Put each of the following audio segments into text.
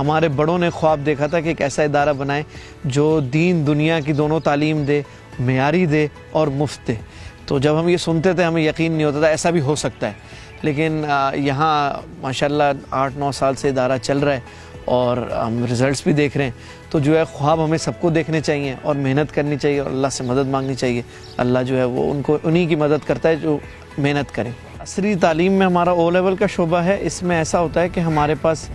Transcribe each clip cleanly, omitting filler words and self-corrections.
ہمارے بڑوں نے خواب دیکھا تھا کہ ایک ایسا ادارہ بنائیں جو دین دنیا کی دونوں تعلیم دے، معیاری دے اور مفت دے۔ تو جب ہم یہ سنتے تھے ہمیں یقین نہیں ہوتا تھا ایسا بھی ہو سکتا ہے، لیکن یہاں ماشاءاللہ 8-9 سال سے ادارہ چل رہا ہے اور ہم رزلٹس بھی دیکھ رہے ہیں۔ تو جو ہے خواب ہمیں سب کو دیکھنے چاہیے اور محنت کرنی چاہیے اور اللہ سے مدد مانگنی چاہیے۔ اللہ جو ہے وہ انہی کی مدد کرتا ہے جو محنت کریں۔ عصری تعلیم میں ہمارا او لیول کا شعبہ ہے۔ اس میں ایسا ہوتا ہے کہ ہمارے پاس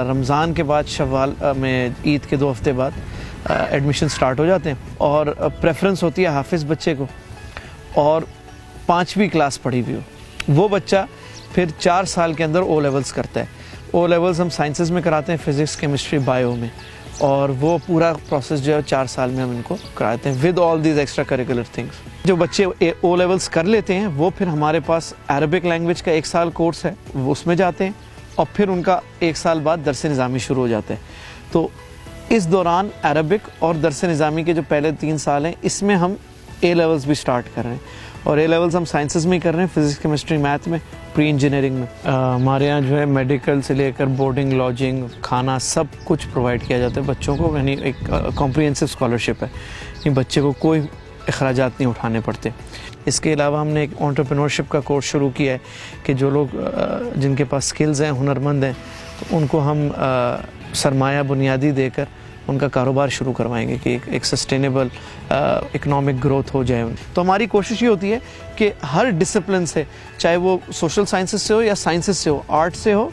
رمضان کے بعد شوال میں عید کے 2 ہفتے بعد ایڈمیشن سٹارٹ ہو جاتے ہیں اور پریفرنس ہوتی ہے حافظ بچے کو اور 5ویں کلاس پڑھی ہوئی ہو۔ وہ بچہ پھر 4 سال کے اندر او لیولز کرتا ہے۔ او لیولز ہم سائنسز میں کراتے ہیں، فزکس، کیمسٹری، بائیو میں، اور وہ پورا پروسیس جو ہے 4 سال میں ہم ان کو کراتے ہیں with all these extra curricular things. جو بچے او لیولز کر لیتے ہیں وہ پھر ہمارے پاس عربک لینگویج کا 1 سال کورس ہے، وہ اس میں جاتے ہیں اور پھر ان کا 1 سال بعد درس نظامی شروع ہو جاتا ہے۔ تو اس دوران عربک اور درس نظامی کے جو پہلے 3 سال ہیں اس میں ہم اے لیولز بھی سٹارٹ کر رہے ہیں، اور اے لیولز ہم سائنسز میں ہی کر رہے ہیں، فزکس، کیمسٹری، میتھ میں، پری انجینئرنگ میں۔ ہمارے یہاں جو ہے میڈیکل سے لے کر بورڈنگ، لاجنگ، کھانا سب کچھ پرووائڈ کیا جاتا ہے بچوں کو، یعنی ایک کمپریہنسو اسکالرشپ ہے، یعنی بچے کو کوئی اخراجات نہیں اٹھانے پڑتے۔ اس کے علاوہ ہم نے ایک انٹرپرینورشپ کا کورس شروع کیا ہے کہ جو لوگ جن کے پاس سکلز ہیں، ہنرمند ہیں، تو ان کو ہم سرمایہ بنیادی دے کر ان کا کاروبار شروع کروائیں گے کہ ایک سسٹینیبل اکنامک گروتھ ہو جائے۔ تو ہماری کوشش یہ ہوتی ہے کہ ہر ڈسپلن سے، چاہے وہ سوشل سائنسز سے ہو یا سائنسز سے ہو، آرٹ سے ہو،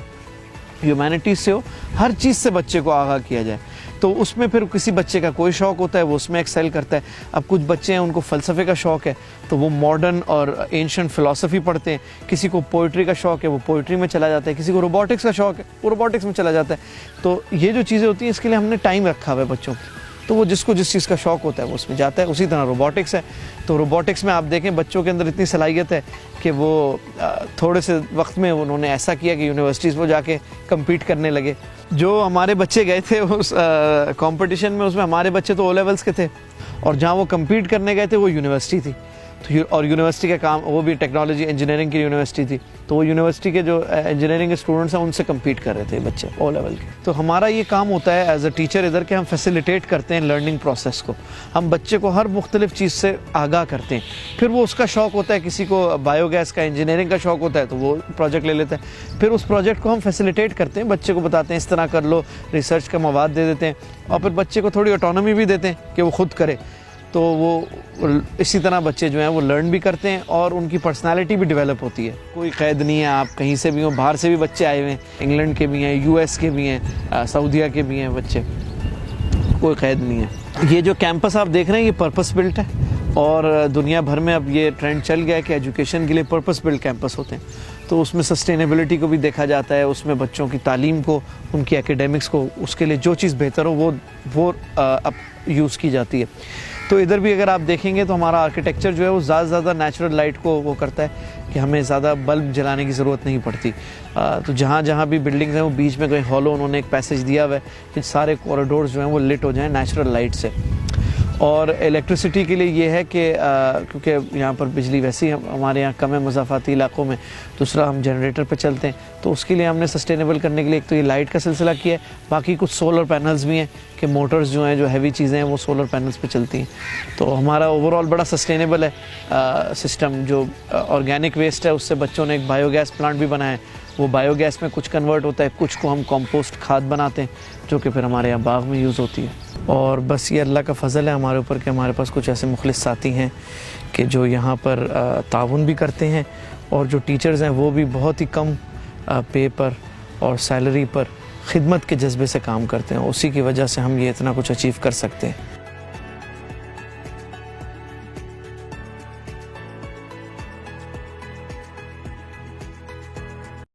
ہیومینٹیز سے ہو، ہر چیز سے بچے کو آگاہ کیا جائے۔ تو اس میں پھر کسی بچے کا کوئی شوق ہوتا ہے وہ اس میں ایکسیل کرتا ہے۔ اب کچھ بچے ہیں ان کو فلسفے کا شوق ہے تو وہ ماڈرن اور اینشنٹ فلسفی پڑھتے ہیں، کسی کو پوئٹری کا شوق ہے وہ پوئٹری میں چلا جاتا ہے، کسی کو روبوٹکس کا شوق ہے وہ روبوٹکس میں چلا جاتا ہے۔ تو یہ جو چیزیں ہوتی ہیں اس کے لیے ہم نے ٹائم رکھا ہوا ہے بچوں کو، تو وہ جس کو جس چیز کا شوق ہوتا ہے وہ اس میں جاتا ہے۔ اسی طرح روبوٹکس ہے تو روبوٹکس میں آپ دیکھیں بچوں کے اندر اتنی صلاحیت ہے کہ وہ تھوڑے سے وقت میں انہوں نے ایسا کیا کہ یونیورسٹیز میں جا کے کمپیٹ کرنے لگے۔ جو ہمارے بچے گئے تھے اس کمپٹیشن میں، اس میں ہمارے بچے تو او لیولز کے تھے اور جہاں وہ کمپیٹ کرنے گئے تھے وہ یونیورسٹی تھی، اور یونیورسٹی کا کام وہ بھی ٹیکنالوجی انجینئرنگ کی یونیورسٹی تھی، تو وہ یونیورسٹی کے جو انجینئرنگ کے اسٹوڈنٹس ہیں ان سے کمپیٹ کر رہے تھے بچے او لیول کے۔ تو ہمارا یہ کام ہوتا ہے ایز اے ٹیچر ادھر کہ ہم فیسیلیٹیٹ کرتے ہیں لرننگ پروسیس کو، ہم بچے کو ہر مختلف چیز سے آگاہ کرتے ہیں۔ پھر وہ اس کا شوق ہوتا ہے، کسی کو بایو گیس کا، انجینئرنگ کا شوق ہوتا ہے تو وہ پروجیکٹ لے لیتا ہے، پھر اس پروجیکٹ کو ہم فیسیلیٹیٹ کرتے ہیں، بچے کو بتاتے ہیں اس طرح کر لو، ریسرچ کا مواد دے دیتے ہیں، اور پھر بچے کو تھوڑی آٹونومی بھی دیتے ہیں کہ وہ خود کرے۔ تو وہ اسی طرح بچے جو ہیں وہ لرن بھی کرتے ہیں اور ان کی پرسنالٹی بھی ڈیولپ ہوتی ہے۔ کوئی قید نہیں ہے، آپ کہیں سے بھی ہوں، باہر سے بھی بچے آئے ہوئے ہیں، انگلینڈ کے بھی ہیں، یو ایس کے بھی ہیں، سعودیہ کے بھی ہیں بچے، کوئی قید نہیں ہے۔ یہ جو کیمپس آپ دیکھ رہے ہیں یہ پرپس بلٹ ہے، اور دنیا بھر میں اب یہ ٹرینڈ چل گیا ہے کہ ایجوکیشن کے لیے پرپس بلٹ کیمپس ہوتے ہیں۔ تو اس میں سسٹینیبلٹی کو بھی دیکھا جاتا ہے، اس میں بچوں کی تعلیم کو، ان کی اکیڈیمکس کو، اس کے لیے جو چیز بہتر ہو وہ اب یوز کی جاتی ہے۔ تو ادھر بھی اگر آپ دیکھیں گے تو ہمارا آرکیٹیکچر جو ہے وہ زیادہ نیچرل لائٹ کو وہ کرتا ہے کہ ہمیں زیادہ بلب جلانے کی ضرورت نہیں پڑتی۔ تو جہاں بھی بلڈنگز ہیں وہ بیچ میں کہیں ہالو انہوں نے ایک پیسیج دیا ہوا ہے کہ سارے کوریڈورز جو ہیں وہ لٹ ہو جائیں نیچرل لائٹ سے۔ اور الیکٹرسٹی کے لیے یہ ہے کہ کیونکہ یہاں پر بجلی ویسے ہی ہمارے یہاں کم ہے مضافاتی علاقوں میں، دوسرا ہم جنریٹر پہ چلتے ہیں، تو اس کے لیے ہم نے سسٹینیبل کرنے کے لیے ایک تو یہ لائٹ کا سلسلہ کیا ہے، باقی کچھ سولر پینلز بھی ہیں کہ موٹرز جو ہیں جو ہیوی چیزیں ہیں وہ سولر پینلز پہ چلتی ہیں۔ تو ہمارا اوور آل بڑا سسٹینیبل ہے سسٹم۔ جو آرگینک ویسٹ ہے اس سے بچوں نے ایک بایو گیس پلانٹ بھی بنایا ہے، وہ بایو گیس میں کچھ کنورٹ ہوتا ہے، کچھ کو ہم کمپوسٹ کھاد بناتے ہیں جو کہ پھر ہمارے یہاں باغ میں یوز ہوتی ہے۔ اور بس یہ اللہ کا فضل ہے ہمارے اوپر کہ ہمارے پاس کچھ ایسے مخلص ساتھی ہیں کہ جو یہاں پر تعاون بھی کرتے ہیں، اور جو ٹیچرز ہیں وہ بھی بہت ہی کم پے پر اور سیلری پر خدمت کے جذبے سے کام کرتے ہیں، اسی کی وجہ سے ہم یہ اتنا کچھ اچیو کر سکتے ہیں۔